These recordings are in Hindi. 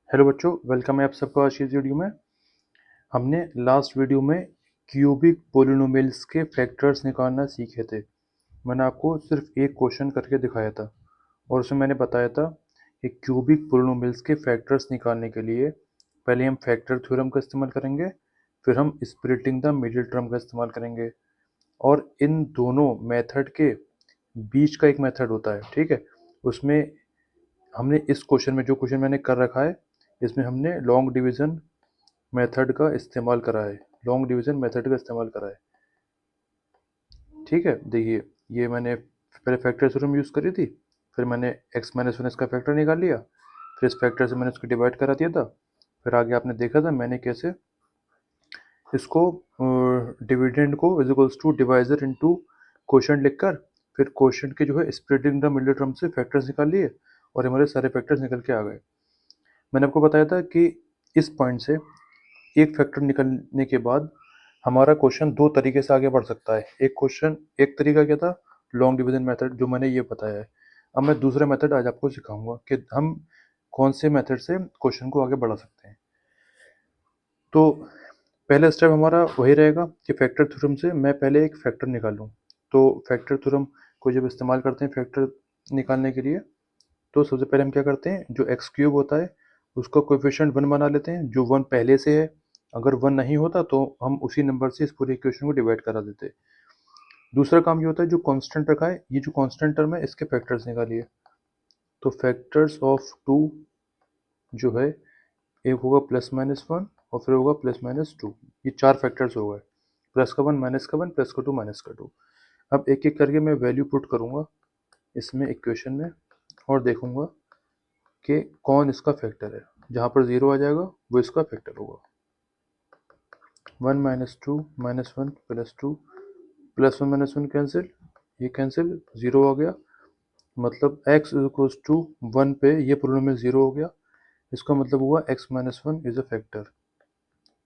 हेलो बच्चों, वेलकम है आप सबका आज की इस वीडियो में। हमने लास्ट वीडियो में क्यूबिक पोलिनोमियल्स के फैक्टर्स निकालना सीखे थे। मैंने आपको सिर्फ एक क्वेश्चन करके दिखाया था और उसमें मैंने बताया था कि क्यूबिक पोलिनोमियल्स के फैक्टर्स निकालने के लिए पहले हम फैक्टर थ्योरम का इस्तेमाल करेंगे, फिर हम स्प्लिटिंग द मिडिल टर्म का इस्तेमाल करेंगे और इन दोनों मेथड के बीच का एक मेथड होता है, ठीक है। उसमें हमने इस क्वेश्चन में जो क्वेश्चन मैंने कर रखा है, इसमें हमने लॉन्ग डिवीजन मेथड का इस्तेमाल करा है। लॉन्ग डिवीजन मेथड का इस्तेमाल करा है, ठीक है। देखिए, ये मैंने पहले फैक्टर थ्योरम यूज़ करी थी, फिर मैंने एक्स माइनस वन इसका फैक्टर निकाल लिया, फिर इस फैक्टर से मैंने उसको डिवाइड करा दिया था। फिर आगे आपने देखा था मैंने कैसे इसको डिविडेंड को is equals to divisor into quotient लिखकर फिर क्वोशंट के जो है स्प्लिटिंग द मिडिल टर्म से फैक्टर्स निकाल लिए और हमारे सारे फैक्टर्स निकल के आ गए। मैंने आपको बताया था कि इस पॉइंट से एक फैक्टर निकलने के बाद हमारा क्वेश्चन दो तरीके से आगे बढ़ सकता है। एक तरीका क्या था, लॉन्ग डिवीजन मेथड, जो मैंने ये बताया है। अब मैं दूसरा मेथड आज आपको सिखाऊंगा कि हम कौन से मेथड से क्वेश्चन को आगे बढ़ा सकते हैं। तो पहला स्टेप हमारा वही रहेगा कि फैक्टर थ्योरम से मैं पहले एक फैक्टर निकालूं। तो फैक्टर थ्योरम को जब इस्तेमाल करते हैं फैक्टर निकालने के लिए, तो सबसे पहले हम क्या करते हैं, जो एक्स क्यूब होता है उसका कोएफिशिएंट वन बना लेते हैं, जो वन पहले से है। अगर वन नहीं होता तो हम उसी नंबर से इस पूरे इक्वेशन को डिवाइड करा देते। दूसरा काम ये होता है, जो कांस्टेंट रखा है, ये जो कांस्टेंट टर्म है इसके फैक्टर्स निकालिए। तो फैक्टर्स ऑफ टू जो है, एक होगा प्लस माइनस वन और फिर होगा प्लस माइनस टू। ये चार फैक्टर्स हो गए, प्लस का वन, माइनस का वन, प्लस का टू, माइनस का टू। अब एक एक करके मैं वैल्यू पुट करूंगा इसमें इक्वेशन में और देखूंगा कि कौन इसका फैक्टर है। जहाँ पर जीरो आ जाएगा वो इसका फैक्टर होगा। One minus two minus one plus two, plus one minus one cancel, ये कैंसिल, जीरो आ गया। मतलब x is equal to one पे ये पोलिनोमियल जीरो हो गया। इसका मतलब हुआ x minus one is a factor.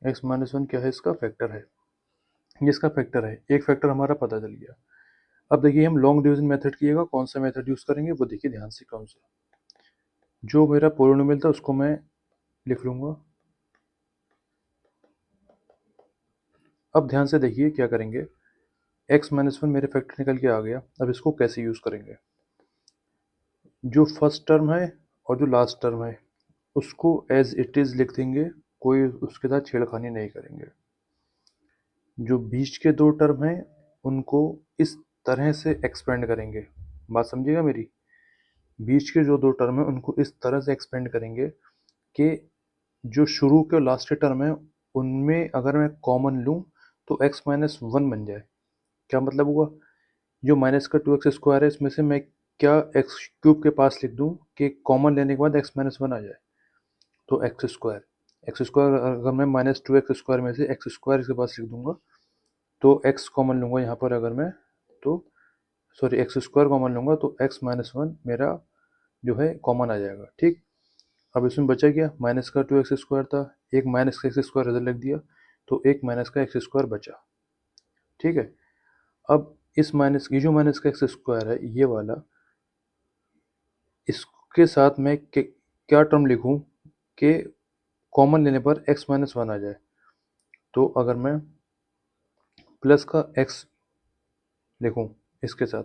x minus one क्या है, इसका फैक्टर है। ये इसका फैक्टर है, एक फैक्टर हमारा पता चल गया। अब देखिए, हम लॉन्ग डिवीजन मेथड की जगह कौन सा मेथड यूज करेंगे वो देखिए ध्यान से। कौन सा, जो मेरा पोलिनोमियल था उसको मैं लिख लूंगा। अब ध्यान से देखिए क्या करेंगे, x माइनस वन मेरे फैक्टर निकल के आ गया। अब इसको कैसे यूज करेंगे, जो फर्स्ट टर्म है और जो लास्ट टर्म है उसको एज इट इज लिख देंगे, कोई उसके साथ छेड़खानी नहीं करेंगे। जो बीच के दो टर्म हैं उनको इस तरह से एक्सपेंड करेंगे। बात समझिएगा मेरी, बीच के जो दो टर्म हैं उनको इस तरह से एक्सपेंड करेंगे कि जो शुरू के और लास्ट के टर्म है उनमें अगर मैं कॉमन लूँ तो x माइनस वन बन जाए। क्या मतलब हुआ, जो माइनस का टू एक्स स्क्वायर है इसमें से मैं क्या एक्स क्यूब के पास लिख दूँ कि कॉमन लेने के बाद एक्स माइनस वन आ जाए। तो एक्स स्क्वायर अगर मैं माइनस टू एक्स स्क्वायर में से एक्स स्क्वायर इसके पास लिख दूंगा तो एक्स कॉमन लूंगा यहाँ पर, अगर मैं तो सॉरी एक्स स्क्वायर कॉमन लूंगा तो एक्स माइनस वन मेरा जो है कॉमन आ जाएगा, ठीक। अब इसमें बचा क्या, माइनस का टू एक्स स्क्वायर था, एक माइनस का एक्स स्क्वायर इधर लिख दिया तो एक माइनस का एक्स स्क्वायर बचा, ठीक है। अब इस माइनस, ये जो माइनस का एक्स स्क्वायर है ये वाला, इसके साथ मैं क्या टर्म लिखूं कि कॉमन लेने पर x माइनस वन आ जाए। तो अगर मैं प्लस का x लिखूं इसके साथ,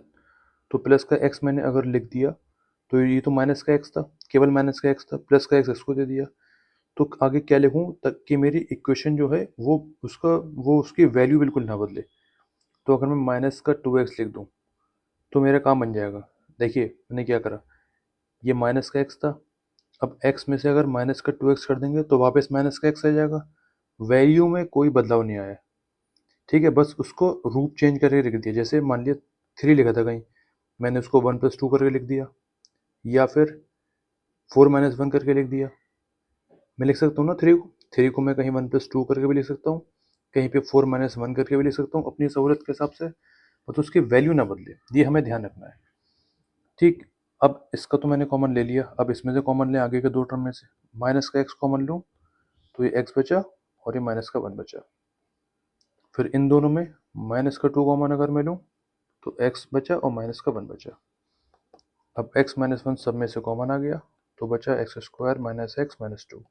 तो प्लस का x मैंने अगर लिख दिया तो ये तो माइनस का x था, केवल माइनस का x था, प्लस का x इसको दे दिया। तो आगे क्या लिखूं ताकि मेरी इक्वेशन जो है वो उसकी वैल्यू बिल्कुल ना बदले। तो अगर मैं माइनस का टू एक्स लिख दूं तो मेरा काम बन जाएगा। देखिए मैंने क्या करा, ये माइनस का x था, अब x में से अगर माइनस का टू एक्स कर देंगे तो वापस माइनस का x आ जाएगा। वैल्यू में कोई बदलाव नहीं आया, ठीक है। बस उसको रूप चेंज करके लिख दिया। जैसे मान लिया थ्री लिखा था कहीं, मैंने उसको वन प्लस टू करके लिख दिया, या फिर फोर माइनस वन करके लिख दिया। मैं लिख सकता हूँ ना थ्री को मैं कहीं वन प्लस टू करके भी लिख सकता हूँ, कहीं पे फोर माइनस वन करके भी लिख सकता हूँ, अपनी सहूलत के हिसाब से। बस उसकी वैल्यू ना बदले, ये हमें ध्यान रखना है, ठीक। अब इसका तो मैंने कॉमन ले लिया, अब इसमें से कॉमन ले आगे के दो टर्म में से, माइनस का एक्स कॉमन लूँ तो ये एक्स बचा और ये माइनस का वन बचा। फिर इन दोनों में माइनस का टू कॉमन अगर मैं लूँ तो एक्स बचा और माइनस का वन बचा। अब एक्स माइनस वन सब में से कॉमन आ गया तो बचा x square minus x minus to.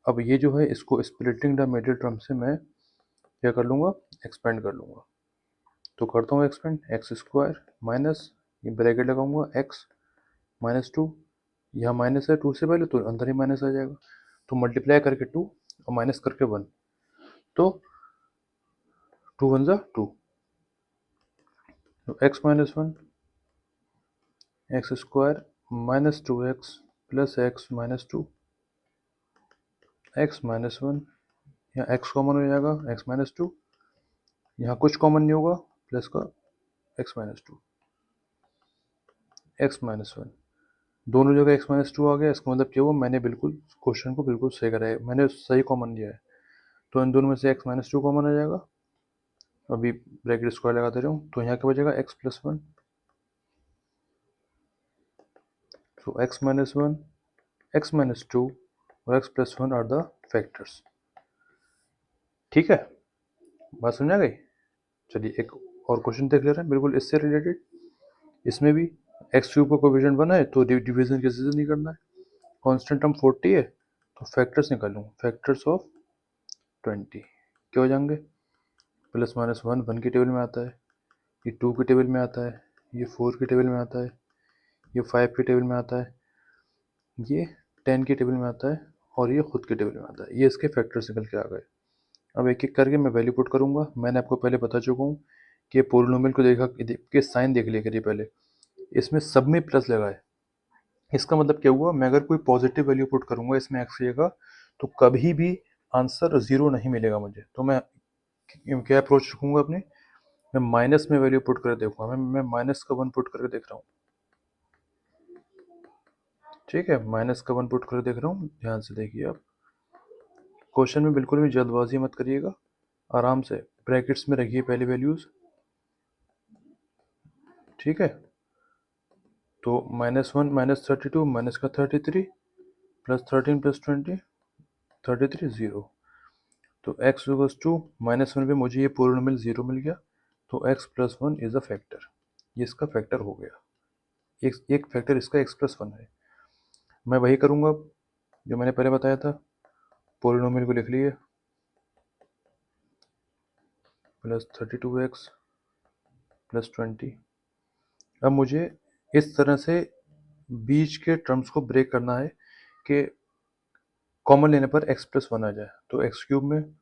अब ये जो है इसको स्प्लिटिंग द मिडिल टर्म से मैं क्या कर लूँगा, एक्सपेंड कर लूँगा। तो करता हूँ एक्सपेंड, एक्स स्क्वायर माइनस, ये ब्रैकेट लगाऊंगा, एक्स माइनस टू, यहाँ माइनस है टू से पहले तो अंदर ही माइनस आ जाएगा, तो मल्टीप्लाई करके टू और माइनस करके वन, तो टू वन ज़ा टू, तो x minus one, x square minus two x plus x minus to, x minus one, यहाँ एक्स कॉमन हो जाएगा, एक्स माइनस टू, यहाँ कुछ कॉमन नहीं होगा, प्लस का x minus to, x minus one, दोनों जगह एक्स माइनस टू आ गया। इसका मतलब क्या हुआ, मैंने बिल्कुल क्वेश्चन को बिल्कुल सही कराया, मैंने सही कॉमन लिया है। तो इन दोनों में से एक्स माइनस टू कॉमन आ जाएगा, अभी ब्रैकेट स्क्वायर लगा दे रहा हूँ, तो यहाँ क्या बचेगा, एक्स प्लस वन, तो x minus one, x minus two और x plus one are the factors. ठीक है, बात समझ आ गई। चलिए एक और क्वेश्चन देख ले रहे हैं बिल्कुल इससे रिलेटेड। इसमें भी एक्स क्यूब का कोएफिशिएंट 1 है तो डिवीजन किसी से नहीं करना है, कांस्टेंट टर्म 40 है तो फैक्टर्स निकालूँ, फैक्टर्स ऑफ 20 क्या हो जाएंगे, प्लस माइनस वन वन की टेबल में आता है, ये टू की टेबल में आता है, ये फोर की टेबल में आता है, ये फाइव की टेबल में आता है, ये 10 की टेबल में आता है और ये खुद की टेबल में आता है। ये इसके फैक्टर्स निकल के आ गए। अब एक एक करके मैं वैल्यू पुट करूंगा। मैंने आपको पहले बता चुका हूँ कि पोलिनोमियल को देखा के साइन देख लिया करिए पहले, इसमें सब में प्लस लगा है। इसका मतलब क्या हुआ, मैं अगर कोई पॉजिटिव वैल्यू पुट करूंगा इसमें एक्स की जगह तो कभी भी आंसर जीरो नहीं मिलेगा मुझे। तो मैं क्या अप्रोच रखूंगा अपने, मैं माइनस में वैल्यू पुट कर देखूंगा, मैं माइनस का वन पुट करके देख रहा हूँ। ठीक है, माइनस का वन पुट कर देख रहा हूँ, ध्यान से देखिए आप। क्वेश्चन में बिल्कुल भी जल्दबाजी मत करिएगा, आराम से ब्रैकेट्स में रखिए पहले वैल्यूज। ठीक है, तो माइनस वन माइनस 32 माइनस का 33 प्लस 13 प्लस 20 33 जीरो। तो x equals to minus one पे मुझे ये पोलिनोमियल जीरो मिल गया, तो x plus one is a factor, ये इसका फैक्टर हो गया। एक फैक्टर इसका x प्लस वन है। मैं वही करूँगा जो मैंने पहले बताया था, पोलिनोमियल को लिख लिए, प्लस 32x प्लस 20। अब मुझे इस तरह से बीच के टर्म्स को ब्रेक करना है कि कॉमन लेने पर x प्लस वन आ जाए। तो एक्स क्यूब में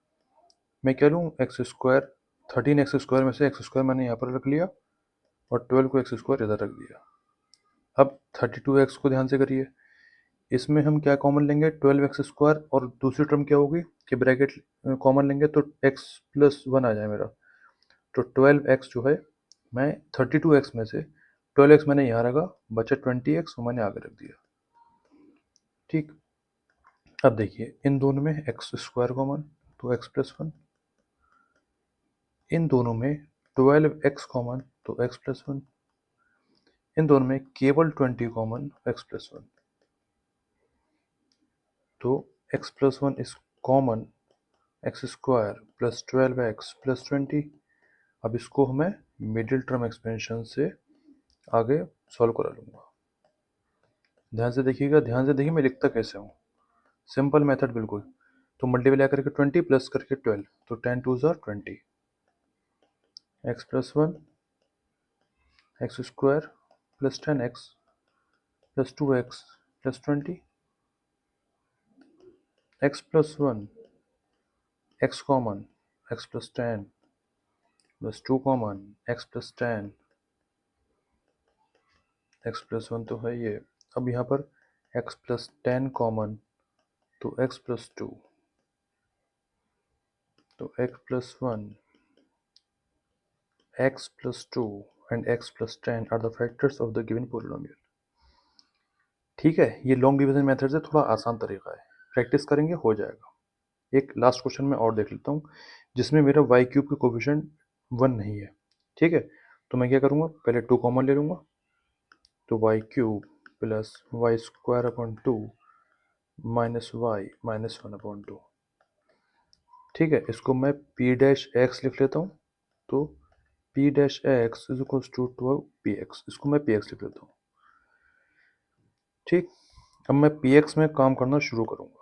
मैं क्या लूँ, एक्स स्क्वायर, 13 एक्स स्क्वायर में से एक्स स्क्वायर मैंने यहाँ पर रख लिया और 12 को एक्स स्क्वायर इधर रख दिया। अब 32x को ध्यान से करिए, इसमें हम क्या कॉमन लेंगे, 12x स्क्वायर, और दूसरी टर्म क्या होगी कि ब्रैकेट कॉमन लेंगे तो x प्लस वन आ जाए मेरा। तो 12x जो है, मैं 32x में से 12x मैंने यहाँ रखा, बचा 20x वो मैंने आगे रख दिया। ठीक, अब देखिए इन दोनों में एक्स स्क्वायर कॉमन तो x प्लस वन, इन दोनों में 12x कॉमन तो x प्लस वन, इन दोनों में केवल 20 कॉमन x प्लस वन, तो x plus one is common x square plus 12x plus 20। अब इसको हमें मिडिल टर्म एक्सपेंशन से आगे सॉल्व करा लूँगा। ध्यान से देखिएगा, ध्यान से देखिए मैं लिखता कैसे हूँ, सिंपल मेथड बिल्कुल। तो मल्टीप्लाई करके 20 प्लस करके 12, तो 10 टू ज़ार 20, x plus one x square plus 10x plus 2x plus 20, x plus one, x common, x plus 10 plus 2 common, x plus 10, x plus one तो है ये। अब यहाँ पर एक्स प्लस 10 कॉमन तो एक्स प्लस टू, तो x plus one, x plus two and x plus 10 are the factors of the given polynomial. ठीक है, ये लॉन्ग डिवीजन मेथड से थोड़ा आसान तरीका है, प्रैक्टिस करेंगे हो जाएगा। एक लास्ट क्वेश्चन में और देख लेता हूँ जिसमें मेरा वाई क्यूब का कोफिशिएंट वन नहीं है। ठीक है, तो मैं क्या करूँगा, पहले टू कॉमन ले लूँगा, तो y cube plus y square upon two minus y minus one upon two. ठीक है, इसको मैं पी डैश एक्स लिख लेता हूँ, तो p dash x is equals to 12 p x, इसको मैं पी एक्स लिख लेता हूँ। ठीक, अब मैं px में काम करना शुरू करूँगा।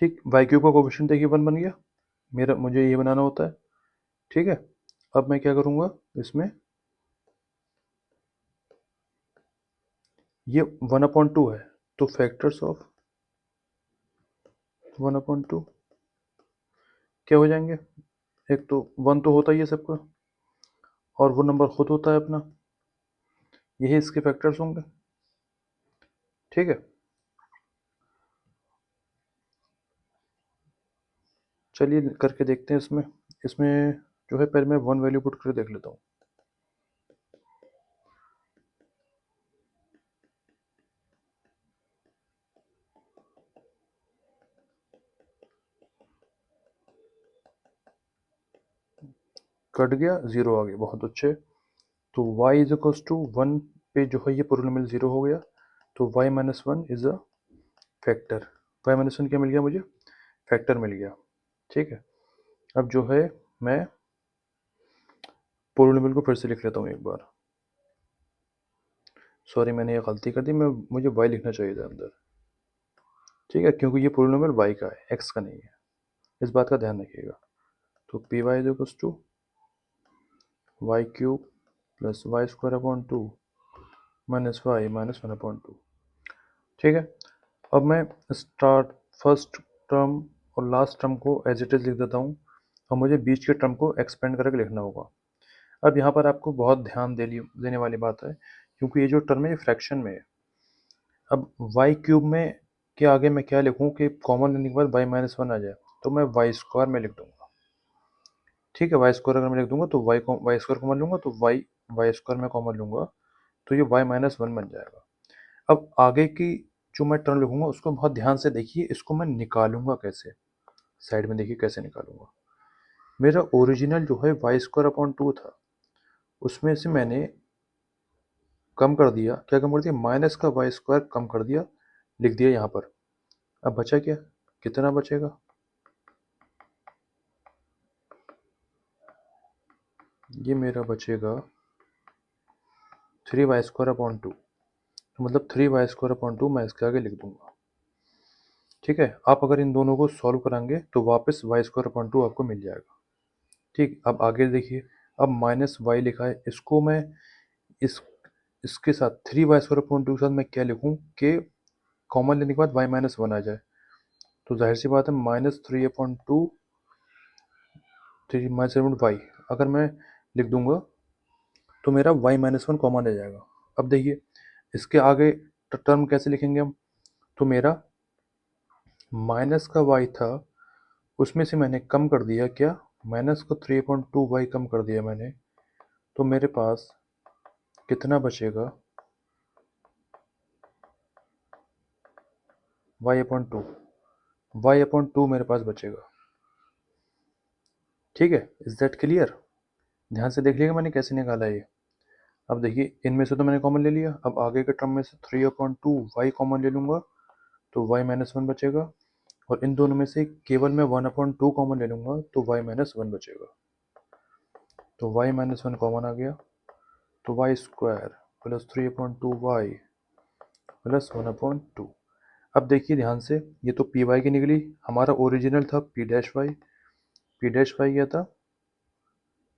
ठीक, वाई क्यूब का कोफिशिएंट देखिए 1 बन गया, मुझे ये बनाना होता है। ठीक है, अब मैं क्या करूँगा इसमें, ये 1/2 है, तो फैक्टर्स ऑफ 1/2 क्या हो जाएंगे, एक तो 1 तो होता ही है सबका, और वो नंबर खुद होता है अपना, यही इसके फैक्टर्स होंगे। ठीक है, चलिए करके देखते हैं इसमें। इसमें जो है पहले मैं 1 वैल्यू पुट करके देख लेता हूँ। कट गया, 0 आ गया, बहुत अच्छे। तो y इज इक्वल्स टू 1 पे जो है ये पोलिनोमियल 0 हो गया, तो y minus 1 is a factor. y minus 1 क्या मिल गया मुझे, फैक्टर मिल गया। ठीक है, अब जो है मैं पोलिनोमियल को फिर से लिख लेता हूँ एक बार। सॉरी, मैंने ये गलती कर दी, मुझे y लिखना चाहिए था अंदर। ठीक है, क्योंकि ये पोलिनोमियल y का है, x का नहीं है, इस बात का ध्यान रखिएगा। तो p y is equals to y cube plus y square upon 2 minus y minus 1/2। ठीक है, अब मैं स्टार्ट फर्स्ट टर्म और लास्ट टर्म को एज इट इज़ लिख देता हूँ, और मुझे बीच के टर्म को एक्सपेंड करके लिखना होगा। अब यहाँ पर आपको बहुत ध्यान देने वाली बात है, क्योंकि ये जो टर्म है ये फ्रैक्शन में है। अब वाई क्यूब में के आगे मैं क्या लिखूँ कि कॉमन लेने के बाद वाई माइनस 1 आ जाए, तो मैं वाई स्क्वायर में लिख दूंगा। ठीक है, वाई स्क्वायर अगर मैं लिख दूंगा तो वाई स्क्वायर कॉमन लूंगा, तो वाई स्क्वायर में कॉमन लूंगा, तो ये वाई माइनस 1 बन जाएगा। अब आगे की जो मैं टर्म लिखूंगा उसको बहुत ध्यान से देखिए, इसको मैं निकालूंगा कैसे, साइड में देखिए कैसे निकालूंगा। मेरा ओरिजिनल जो है वाई स्क्वायर अपॉन 2 था, उसमें से मैंने कम कर दिया, क्या कम कर दिया, माइनस का वाई स्क्वायर कम कर दिया, लिख दिया यहाँ पर। अब बचा क्या, कितना बचेगा, ये मेरा बचेगा 3 वाई स्क्वायर अपॉन 2, मतलब 3 वाई स्क्वायर अपॉन 2 मैं इसके आगे लिख दूंगा। ठीक है, आप अगर इन दोनों को सॉल्व कराएंगे तो वापस वाई स्क्वायर अपॉन 2 आपको मिल जाएगा। ठीक, अब आगे देखिए, अब माइनस वाई लिखा है, इसको मैं इस इसके साथ 3 वाई स्क्वायर अपॉन 2 के साथ मैं क्या लिखूं कि कॉमन लेने के बाद वाई माइनस 1 आ जाए, तो जाहिर सी बात है -3/2 3 माइनस वाई अगर मैं लिख दूंगा तो मेरा वाई माइनस 1 कॉमन आ जाएगा। अब देखिए इसके आगे टर्म कैसे लिखेंगे हम, तो मेरा माइनस का वाई था, उसमें से मैंने कम कर दिया क्या, माइनस को 3/2 वाई कम कर दिया मैंने, तो मेरे पास कितना बचेगा, वाई अपॉन 2 मेरे पास बचेगा। ठीक है, इज दैट क्लियर, ध्यान से देख लीजिएगा मैंने कैसे निकाला ये। अब देखिए इनमें से तो मैंने कॉमन ले लिया, अब आगे के टर्म में से 3/2 वाई कॉमन ले लूंगा, तो वाई माइनस 1 बचेगा, और इन दोनों में से केवल मैं 1/2 कॉमन ले लूंगा, तो वाई माइनस 1 बचेगा। तो वाई माइनस 1 कॉमन आ गया, तो y square plus 3/2 y plus 1/2। अब देखिए ध्यान से, ये तो पी वाई की निकली, हमारा ओरिजिनल था पी डैश वाई क्या था,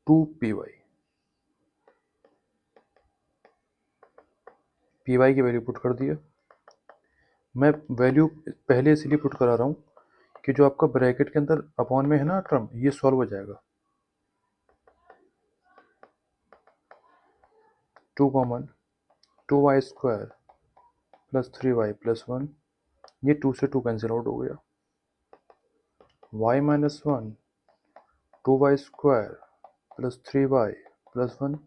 2 पी वाई, पी वाई की वैल्यू पुट कर दिया। मैं वैल्यू पहले इसलिए पुट करा रहा हूँ कि जो आपका ब्रैकेट के अंदर अपॉन में है ना टर्म, ये सॉल्व हो जाएगा। 2 common, 2 y square plus 3 y plus 1, ये 2 से 2 कैंसिल आउट हो गया, y minus 1 2 y square plus 3 y plus 1।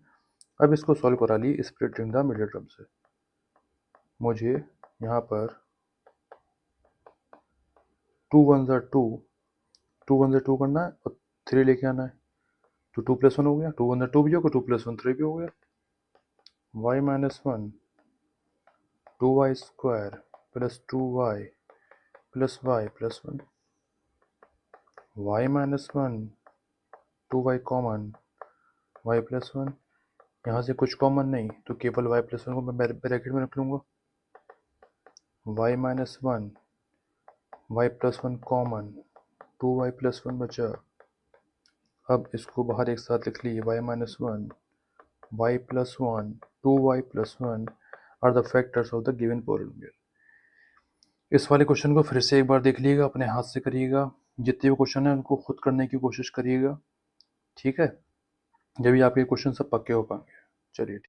अब इसको सॉल्व करा ली स्प्लिटिंग द मिडिल टर्म से, मुझे यहाँ पर 2 वन ज़ा 2 करना है और 3 लेके आना है, तो 2+1 हो गया, 2 वन ज़ा 2 भी होगा, 2+1 3 भी हो गया, y minus 1 2 y square plus 2 y plus y plus 1, y minus 1 2 y common y plus 1, यहाँ से कुछ कॉमन नहीं, तो केवल y प्लस वन को मैं ब्रैकेट में रख लूँगा। y minus one, y plus one common, 2y plus one बचा। अब इसको बाहर एक साथ लिख लीजिए, y minus one, y plus one, 2y plus one are the factors of the given polynomial. इस वाले क्वेश्चन को फिर से एक बार देख लीजिएगा, अपने हाथ से करिएगा। जितने भी क्वेश्चन हैं उनको खुद करने की कोशिश करिएगा, ठीक है। जब भी आपके क्वेश्चन सब पक्के हो पाएंगे। चलिए।